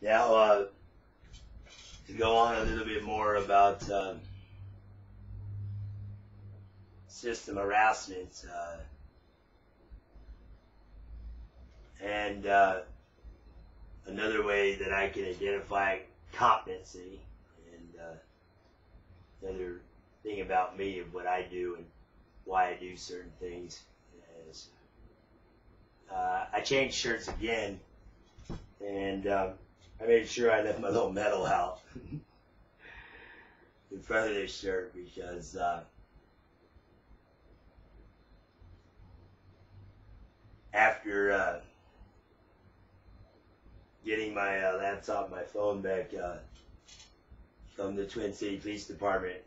Now, to go on a little bit more about system harassment and another way that I can identify competency and another thing about me of what I do and why I do certain things is I changed shirts again, and I made sure I left my little medal out in front of this shirt because after getting my laptop, my phone back from the Twin City Police Department,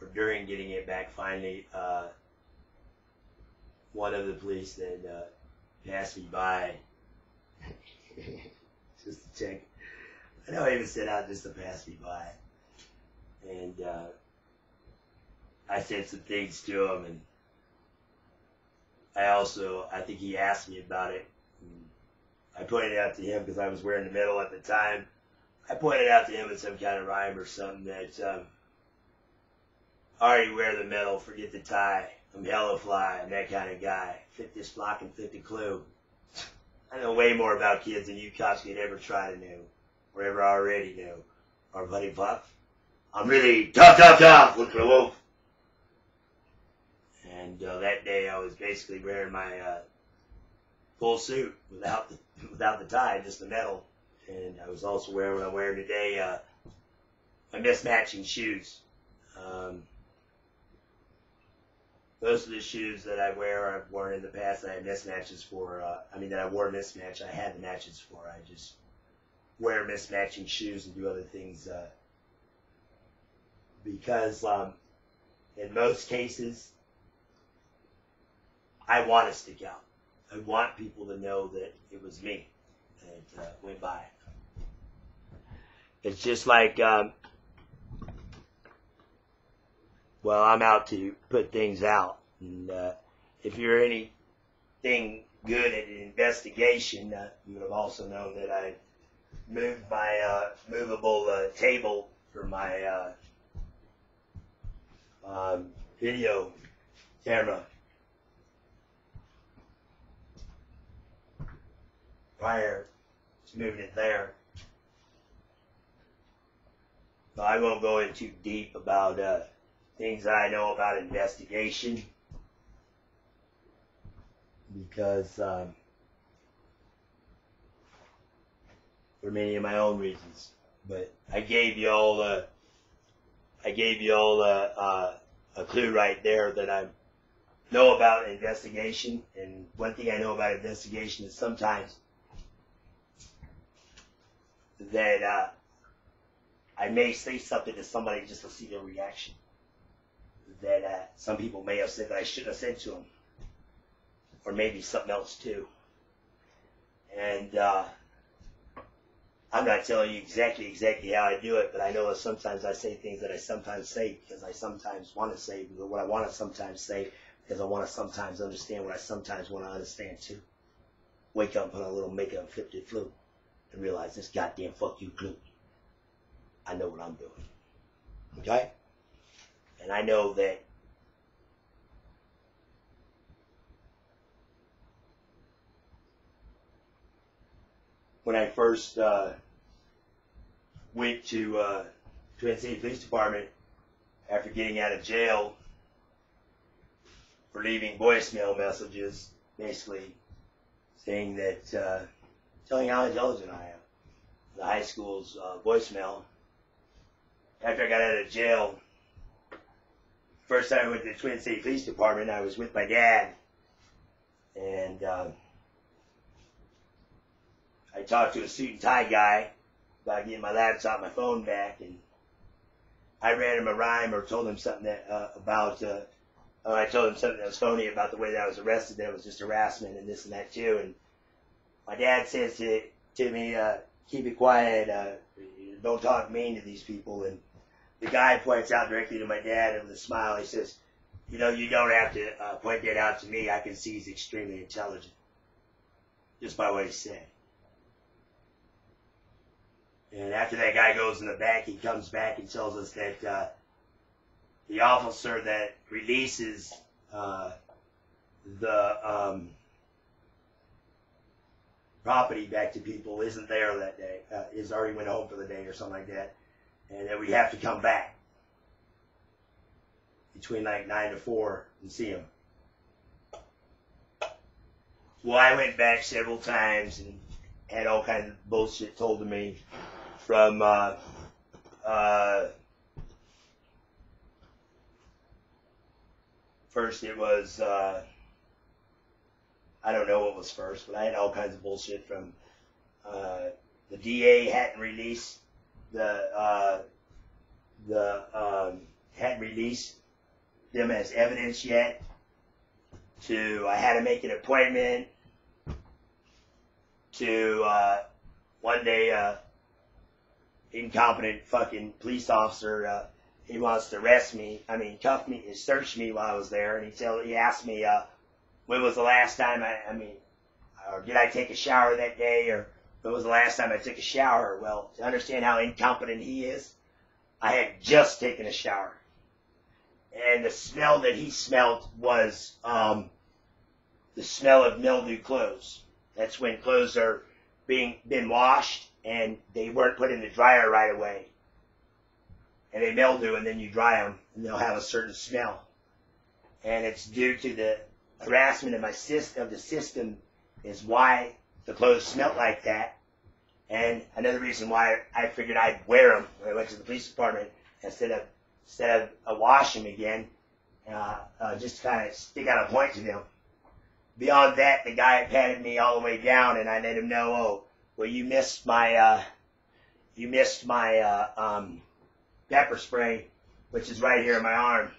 or during getting it back finally, one of the police then passed me by just to check. I know I even set out just to pass me by. And I said some things to him, and I think he asked me about it. I pointed it out to him because I was wearing the medal at the time. I pointed out to him in some kind of rhyme or something that I already wear the medal, forget the tie. I'm hella fly, I'm that kind of guy. Fit this flock and fit the clue. I know way more about kids than you cops could ever try to know, or ever already knew. Or Buddy Puff. I'm really tough, look for a wolf. And that day I was basically wearing my full suit without the tie, just the medal. And I was also wearing what I'm wearing today, my mismatching shoes. Those are the shoes that I wear, I've worn in the past, I had mismatches for, that I wore mismatch, I had the matches for. I just wear mismatching shoes and do other things because in most cases, I want to stick out. I want people to know that it was me that went by. It's just like, I'm out to put things out. And if you're anything good at an investigation, you would have also known that I moved my movable table for my video camera. Prior to moving it there. So I won't go in too deep about things that I know about investigation because for many of my own reasons. But I gave you all a clue right there that I know about investigation. And one thing I know about investigation is sometimes that I may say something to somebody just to see their reaction. That some people may have said that I shouldn't have said to them. Or maybe something else too. And I'm not telling you exactly how I do it, but I know that sometimes I say things that I sometimes say because I sometimes want to say what I want to sometimes say because I want to sometimes understand what I sometimes want to understand too. Wake up and put on a little makeup and flip the flute and realize this goddamn fuck you glue. I know what I'm doing. Okay? And I know that when I first went to Twin City Police Department after getting out of jail for leaving voicemail messages, basically saying that, telling how intelligent I am. The high school's voicemail. After I got out of jail, first time I went to the Twin City Police Department, I was with my dad. And I talked to a suit and tie guy about getting my laptop, my phone back, and I read him a rhyme or told him something that I told him something that was phony about the way that I was arrested, that it was just harassment and this and that too. And my dad says to me, keep it quiet, don't talk mean to these people. And the guy points out directly to my dad and with a smile, he says, you know, you don't have to point that out to me. I can see he's extremely intelligent. Just by what he said. And after that guy goes in the back, he comes back and tells us that the officer that releases the property back to people isn't there that day, is already went home for the day or something like that, and that we have to come back between like 9 to 4 and see him. Well, I went back several times and had all kinds of bullshit told to me from first it was I don't know what was first, but I had all kinds of bullshit from the DA hadn't released hadn't released them as evidence yet, to I had to make an appointment, to one day incompetent fucking police officer, he wants to arrest me, cuff me, search me while I was there, and he asked me when was the last time or did I take a shower that day, or when was the last time I took a shower. Well, to understand how incompetent he is, I had just taken a shower. And the smell that he smelled was the smell of mildewed clothes. That's when clothes are been washed and they weren't put in the dryer right away. And they mildew, and then you dry them, and they'll have a certain smell. And it's due to the harassment of the system is why the clothes smelled like that. And another reason why I figured I'd wear them when I went to the police department instead of washing them again, just to kind of stick out a point to them. Beyond that, the guy patted me all the way down, and I let him know, oh, well, you missed my pepper spray, which is right here in my arm.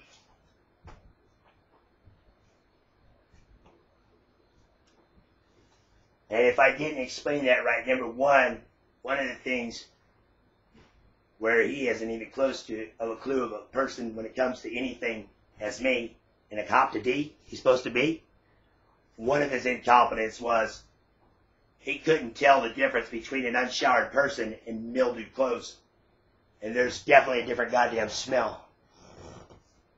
And if I didn't explain that right, number one of the things where he hasn't even close to a clue of a person when it comes to anything as me and a cop to D he's supposed to be, one of his incompetence was he couldn't tell the difference between an unshowered person and mildewed clothes. And there's definitely a different goddamn smell.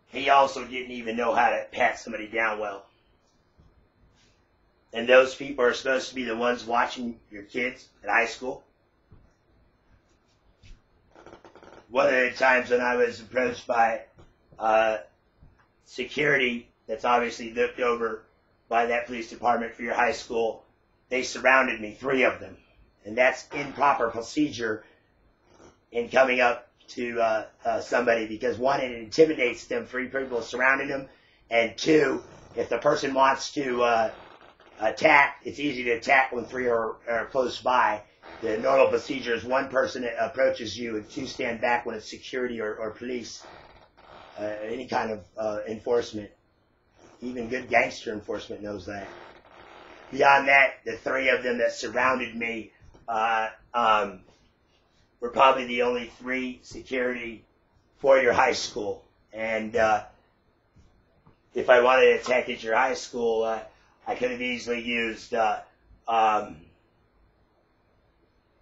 He also didn't even know how to pat somebody down well. And those people are supposed to be the ones watching your kids at high school. One of the times when I was approached by security that's obviously looked over by that police department for your high school, they surrounded me, 3 of them. And that's improper procedure in coming up to somebody, because 1, it intimidates them, 3 people surrounding them, and 2, if the person wants to attack, it's easy to attack when 3 are close by. The normal procedure is 1 person approaches you and 2 stand back when it's security or police, any kind of enforcement. Even good gangster enforcement knows that. Beyond that, the 3 of them that surrounded me were probably the only 3 security for your high school. And if I wanted to attack at your high school, I could have easily used a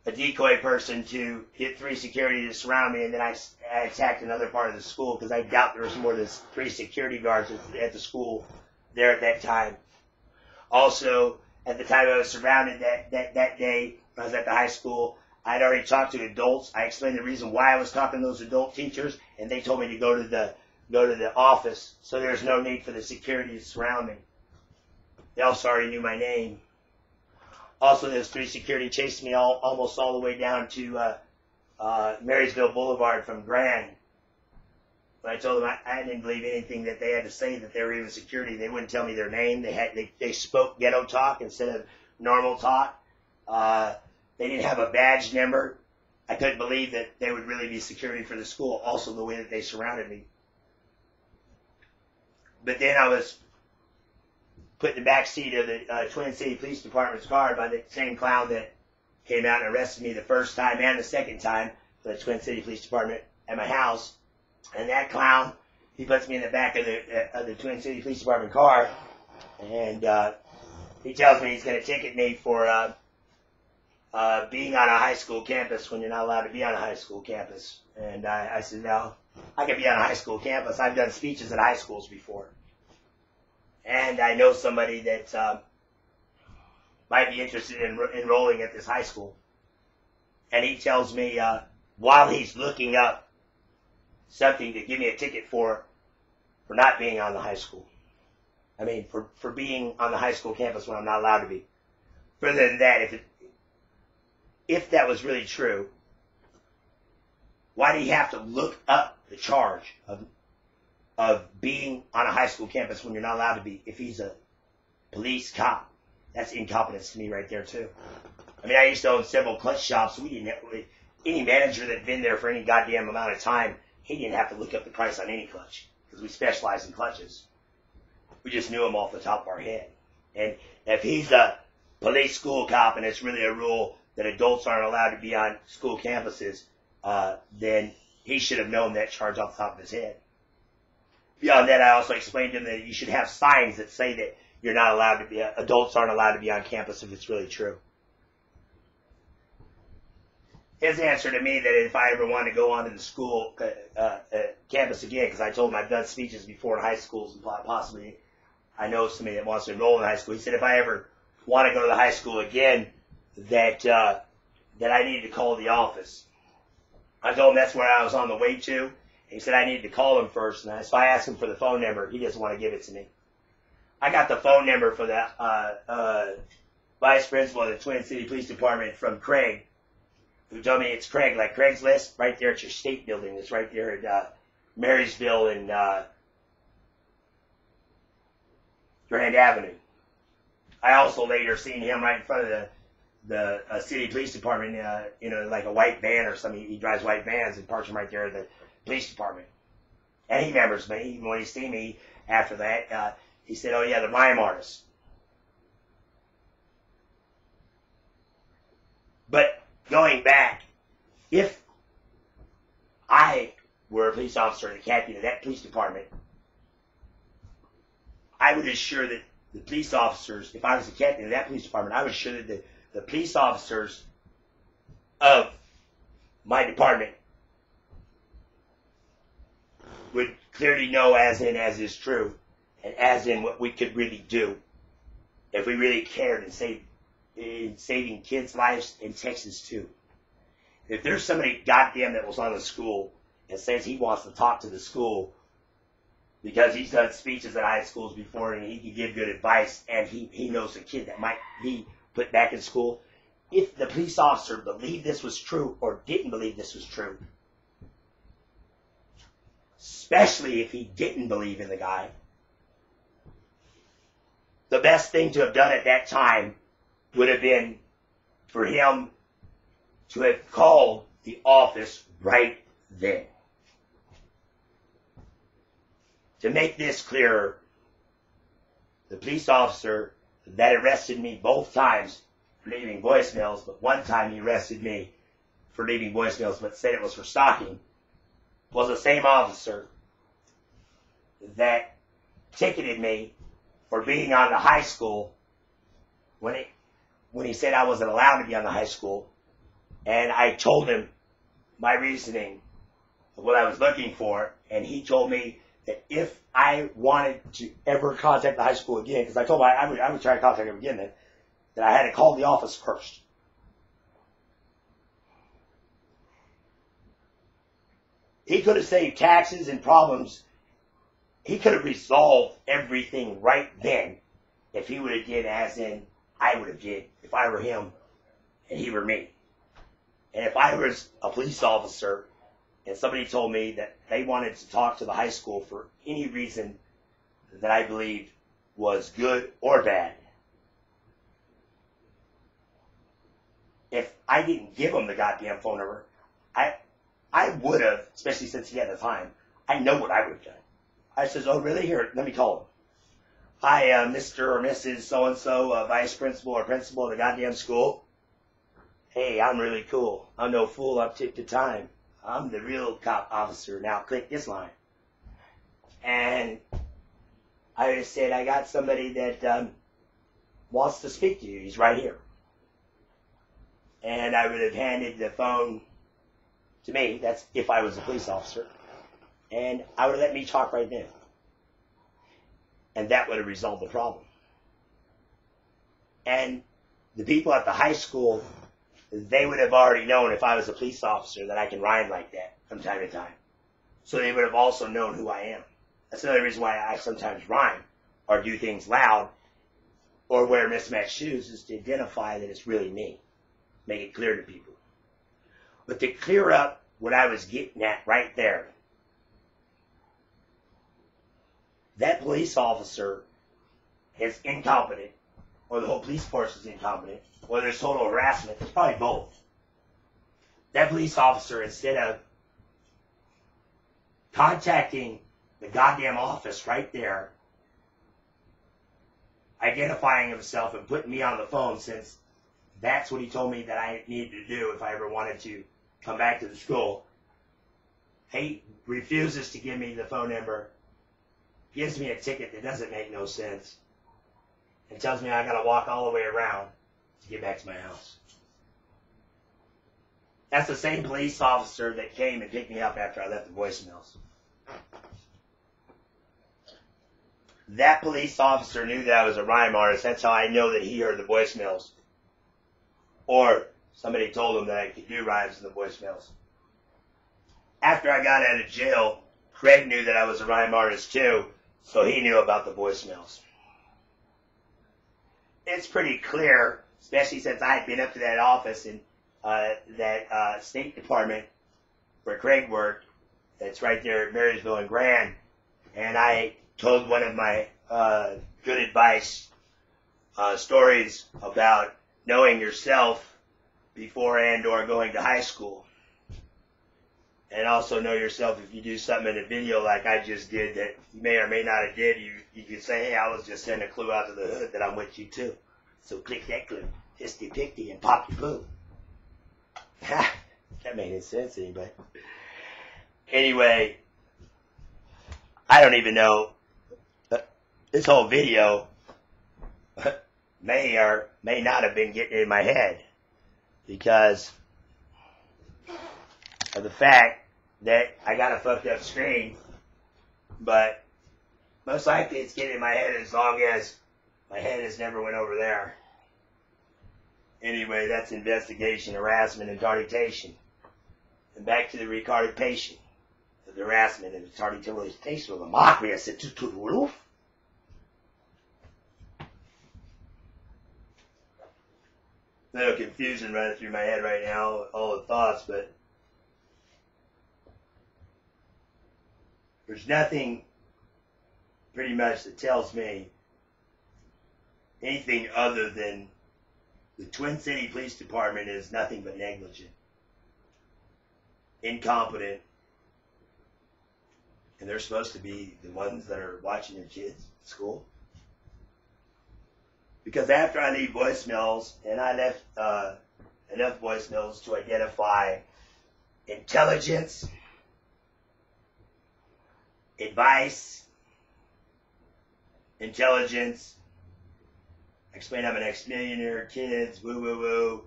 decoy person to get 3 security to surround me, and then I attacked another part of the school, because I doubt there was more than 3 security guards at the school there at that time. Also, at the time I was surrounded that day when I was at the high school, I'd already talked to adults. I explained the reason why I was talking to those adult teachers, and they told me to go to the office, so there's no need for the security to surround me. They also already knew my name. Also, those 3 security chased me almost all the way down to Marysville Boulevard from Grand. When I told them I didn't believe anything that they had to say, that they were even security. They wouldn't tell me their name. They spoke ghetto talk instead of normal talk. They didn't have a badge number. I couldn't believe that they would really be security for the school. Also, the way that they surrounded me. But then I was put in the back seat of the Twin City Police Department's car by the same clown that came out and arrested me the first time and the second time for the Twin City Police Department at my house. And that clown, he puts me in the back of the Twin City Police Department car, and he tells me he's going to ticket me for being on a high school campus when you're not allowed to be on a high school campus. And I said, no, I can be on a high school campus. I've done speeches at high schools before. And I know somebody that might be interested in enrolling at this high school. And he tells me while he's looking up something to give me a ticket for not being on the high school. I mean, for being on the high school campus when I'm not allowed to be. Further than that, if that was really true, why do you have to look up the charge of being on a high school campus when you're not allowed to be if he's a police cop? That's incompetence to me right there, too. I mean, I used to own several clutch shops. We didn't have, any manager that had been there for any goddamn amount of time, he didn't have to look up the price on any clutch because we specialize in clutches. We just knew him off the top of our head. And if he's a police school cop and it's really a rule that adults aren't allowed to be on school campuses, then he should have known that charge off the top of his head. Beyond that, I also explained to him that you should have signs that say that you're not allowed to be, adults aren't allowed to be on campus if it's really true. His answer to me that if I ever want to go onto the school campus again, because I told him I've done speeches before in high schools and possibly I know somebody that wants to enroll in high school. He said if I ever want to go to the high school again, that I needed to call the office. I told him that's where I was on the way to. He said I needed to call him first, and so I asked him for the phone number. He doesn't want to give it to me. I got the phone number for the vice principal of the Twin City Police Department from Craig, who told me it's Craig, like Craigslist, right there at your state building. It's right there at Marysville and Grand Avenue. I also later seen him right in front of the city police department, like a white van or something. He drives white vans and parks them right there at the police department. And he remembers me. Even when he seen me after that, he said, oh yeah, the mime artist. But going back, if I were a police officer and the captain of that police department, I would assure that the police officers, if I was the captain of that police department, I would assure that the police officers of my department would clearly know as is true, and as in what we could really do if we really cared in saving kids' lives in Texas too. If there's somebody goddamn that was on the school and says he wants to talk to the school because he's done speeches at high schools before and he can give good advice and he knows a kid that might be put back in school, if the police officer believed this was true or didn't believe this was true, especially if he didn't believe in the guy, the best thing to have done at that time would have been for him to have called the office right then. To make this clearer, the police officer that arrested me both times for leaving voicemails, but one time he arrested me for leaving voicemails but said it was for stalking, was the same officer that ticketed me for being on the high school when he said I wasn't allowed to be on the high school. And I told him my reasoning of what I was looking for, and he told me that if I wanted to ever contact the high school again, because I told him I would try to contact him again then, that I had to call the office first. He could have saved taxes and problems. He could have resolved everything right then if he would have did as in I would have did if I were him and he were me. And if I was a police officer and somebody told me that they wanted to talk to the high school for any reason that I believed was good or bad, if I didn't give them the goddamn phone number, I would have, especially since he had the time, I know what I would have done. I says, oh really? Here, let me call him. Hi, Mr. or Mrs. So-and-so, vice principal or principal of the goddamn school. Hey, I'm really cool. I'm no fool. I've ticked the time. I'm the real cop officer. Now click this line. And I just said, I got somebody that wants to speak to you. He's right here. and I would have handed the phone to me. That's if I was a police officer. And I would have let me talk right then. And that would have resolved the problem. And the people at the high school, they would have already known if I was a police officer that I can rhyme like that from time to time. So they would have also known who I am. That's another reason why I sometimes rhyme or do things loud or wear mismatched shoes, is to identify that it's really me. Make it clear to people. But to clear up what I was getting at right there, that police officer is incompetent, or the whole police force is incompetent, or there's total harassment. It's probably both. That police officer, instead of contacting the goddamn office right there, identifying himself and putting me on the phone, since that's what he told me that I needed to do if I ever wanted to come back to the school. He refuses to give me the phone number, gives me a ticket that doesn't make no sense, and tells me I gotta walk all the way around to get back to my house. That's the same police officer that came and picked me up after I left the voicemails. That police officer knew that I was a rhyme artist. That's how I know that he heard the voicemails. Or somebody told him that I could do rhymes in the voicemails. After I got out of jail, Craig knew that I was a rhyme artist too, so he knew about the voicemails. It's pretty clear, especially since I had been up to that office in that State Department where Craig worked, that's right there at Marysville and Grand, and I told one of my good advice stories about knowing yourself before and or going to high school. And also know yourself if you do something in a video like I just did that you may or may not have did, you could say, hey, I was just sending a clue out to the hood that I'm with you too. So click that clue, histy picty, and pop your poo. That made any sense to anybody. Anyway, I don't even know. This whole video may or may not have been getting in my head because of the fact that I got a fucked up screen, but most likely it's getting in my head as long as my head has never went over there. Anyway, that's investigation, harassment, and targetation. And back to the retarded patient. The harassment and the targetation of the mockery, I said, to the roof. A little confusion running through my head right now, all the thoughts, but there's nothing pretty much that tells me anything other than the Twin City Police Department is nothing but negligent, incompetent, and they're supposed to be the ones that are watching their kids at school. Because after I leave voicemails, and I left enough voicemails to identify intelligence, advice, intelligence, explain I'm an ex-millionaire, kids, woo woo woo,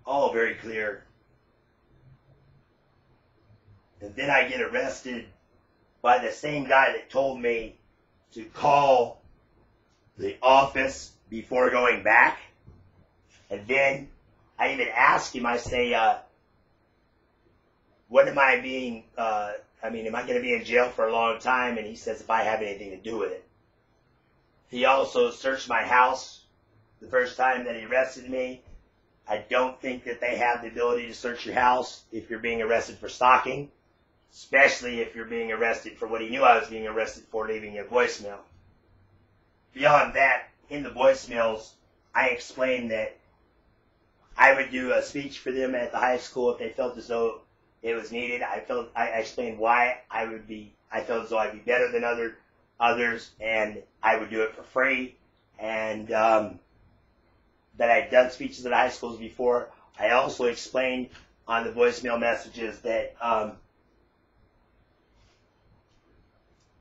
all very clear. And then I get arrested by the same guy that told me to call the office before going back. And then I even ask him, I say, what am I being, am I going to be in jail for a long time? And he says, if I have anything to do with it. He also searched my house the first time that he arrested me. I don't think that they have the ability to search your house if you're being arrested for stalking, especially if you're being arrested for what he knew I was being arrested for, leaving a voicemail. Beyond that, in the voicemails, I explained that I would do a speech for them at the high school if they felt as though it was needed. I explained why I felt as though I'd be better than others, and I would do it for free, and that I'd done speeches at high schools before. I also explained on the voicemail messages that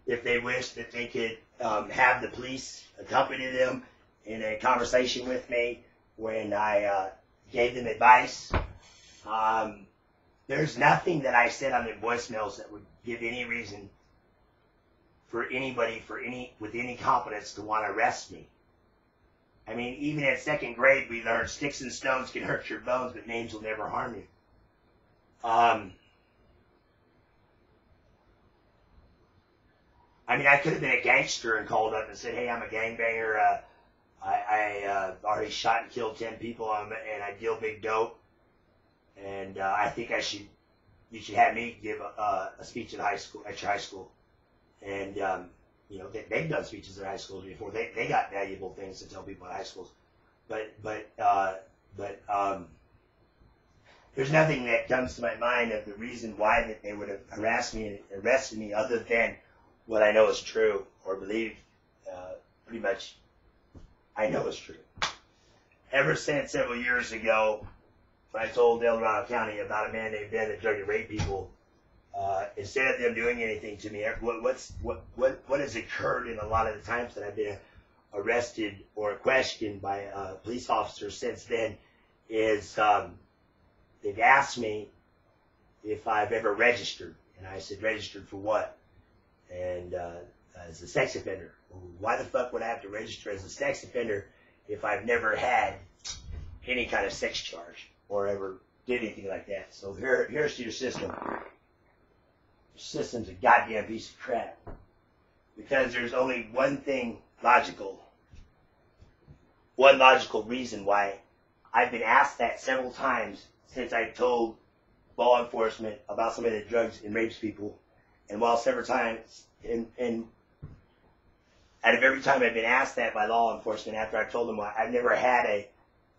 if they wished that they could have the police accompany them in a conversation with me when I gave them advice. There's nothing that I said on the voicemails that would give any reason for anybody with any competence to want to arrest me. I mean, even in second grade, we learned sticks and stones can hurt your bones, but names will never harm you. I mean, I could have been a gangster and called up and said, hey, I'm a gangbanger. I already shot and killed 10 people, and I deal big dope. And I think you should have me give a speech at your high school. And, you know, they've done speeches at high schools before. They got valuable things to tell people at high schools. But there's nothing that comes to my mind of the reason why that they would have harassed me and arrested me other than what I know is true or believe pretty much I know is true. Ever since several years ago, when I told El Dorado County about a man named Ben that drugged and raped people, instead of them doing anything to me, what has occurred in a lot of the times that I've been arrested or questioned by police officers since then is they've asked me if I've ever registered, and I said, registered for what? And as a sex offender. Why the fuck would I have to register as a sex offender if I've never had any kind of sex charge or ever did anything like that? So here's to your system. Your system's a goddamn piece of crap. Because there's only one logical reason why I've been asked that several times since I told law enforcement about somebody that drugs and rapes people. And while several times, and out of every time I've been asked that by law enforcement after I told them I've never had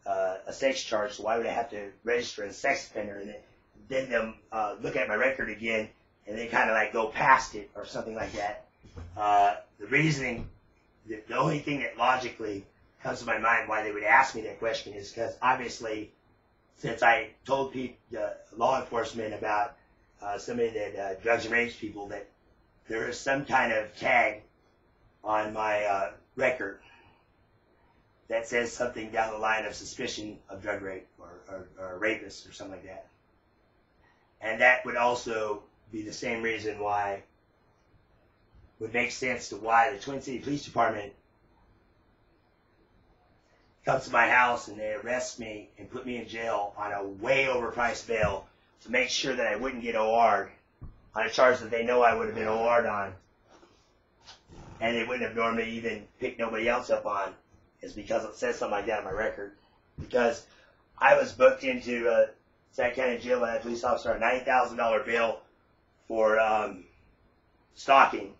a sex charge, so why would I have to register as a sex offender? And then them look at my record again, and they kind of like go past it or something like that. The reasoning, the only thing that logically comes to my mind why they would ask me that question is because obviously, since I told law enforcement about somebody that drugs and rapes people, that there is some kind of tag on my record that says something down the line of suspicion of drug rape or rapist or something like that. And that would also be the same reason why would make sense to why the Twin City Police Department comes to my house and they arrest me and put me in jail on a way overpriced bail to make sure that I wouldn't get OR'd on a charge that they know I would have been OR'd on, and they wouldn't have normally even picked nobody else up on, is because it says something like that on my record. Because I was booked into Sac County Jail by a police officer on a $90,000 bill for stalking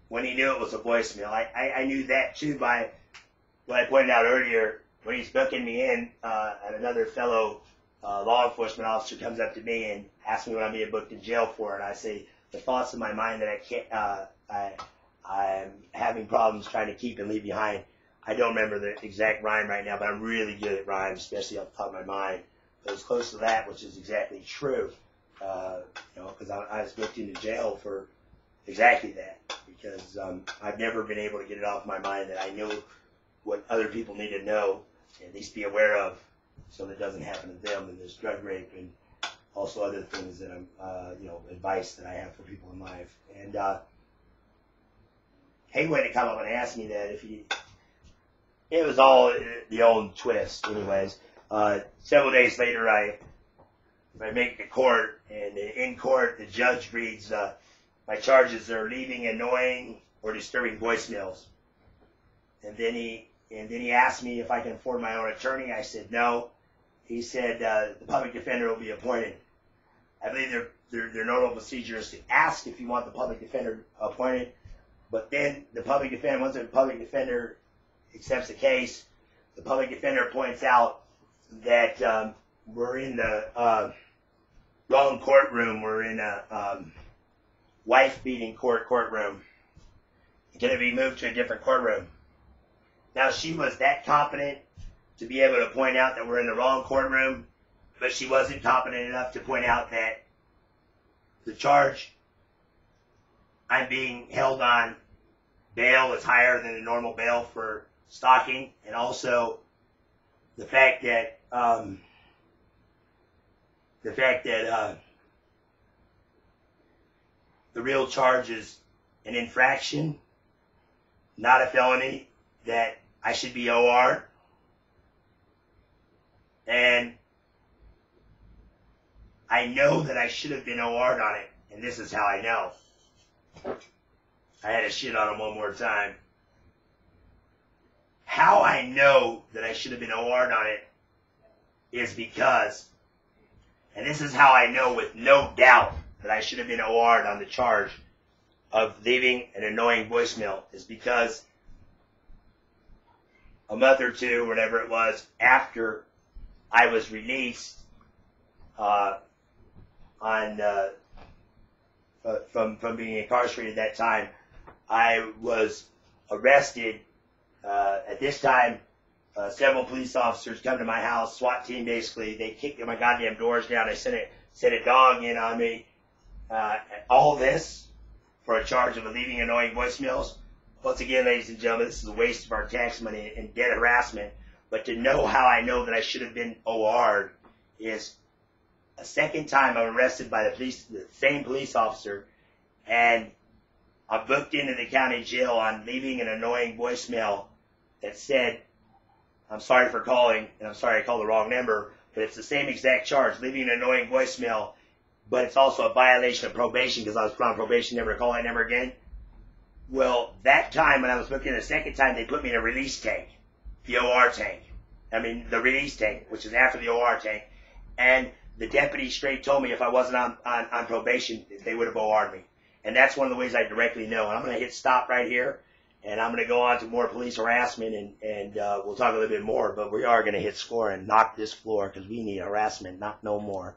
when he knew it was a voicemail. I knew that too by what I pointed out earlier when he's booking me in, and another fellow law enforcement officer comes up to me and asks me what I'm being booked in jail for, and I say the thoughts in my mind that I can't, I'm having problems trying to keep and leave behind. I don't remember the exact rhyme right now, but I'm really good at rhymes, especially off the top of my mind. But it's close to that, which is exactly true. Because I was booked into jail for exactly that. Because I've never been able to get it off my mind that I know what other people need to know, at least be aware of, so that it doesn't happen to them. And there's drug rape and also other things that I'm, advice that I have for people in life. And Hayway to come up and ask me that it was all the old twist, anyways. Several days later, I make it to court, and in court, the judge reads, my charges are leaving annoying or disturbing voicemails. And then he asked me if I can afford my own attorney. I said no. He said the public defender will be appointed. I believe their normal procedure is to ask if you want the public defender appointed, but then the public defender, once the public defender accepts the case, the public defender points out that we're in the wrong courtroom. We're in a wife-beating courtroom. Going to be moved to a different courtroom. Now, she was that competent to be able to point out that we're in the wrong courtroom, but she wasn't competent enough to point out that the charge I'm being held on bail is higher than the normal bail for stalking, and also the fact that the fact that the real charge is an infraction, not a felony, that I should be OR'd. And I know that I should have been OR'd on it, and this is how I know. I had to shit on him one more time. How I know that I should have been OR'd on it is because, and this is how I know with no doubt that I should have been OR'd on the charge of leaving an annoying voicemail, is because a month or two, whatever it was, after I was released from being incarcerated at that time, I was arrested. At this time, several police officers come to my house, SWAT team basically. They kicked my goddamn doors down. They sent a dog in on me. All this for a charge of leaving annoying voicemails. Once again, ladies and gentlemen, this is a waste of our tax money and debt harassment. But to know how I know that I should have been OR'd is a second time I'm arrested by the same police officer, and I'm booked into the county jail on leaving an annoying voicemail that said, "I'm sorry for calling, and I'm sorry I called the wrong number," but it's the same exact charge, leaving an annoying voicemail, but it's also a violation of probation because I was put on probation, never to call that number again. Well, that time when I was booked in the second time, they put me in a release tank, the OR tank. I mean, the release tank, which is after the OR tank. And the deputy straight told me if I wasn't on probation, they would have OR'd me. And that's one of the ways I directly know. And I'm going to hit stop right here, and I'm going to go on to more police harassment, and we'll talk a little bit more. But we are going to hit score and knock this floor because we need harassment, not no more.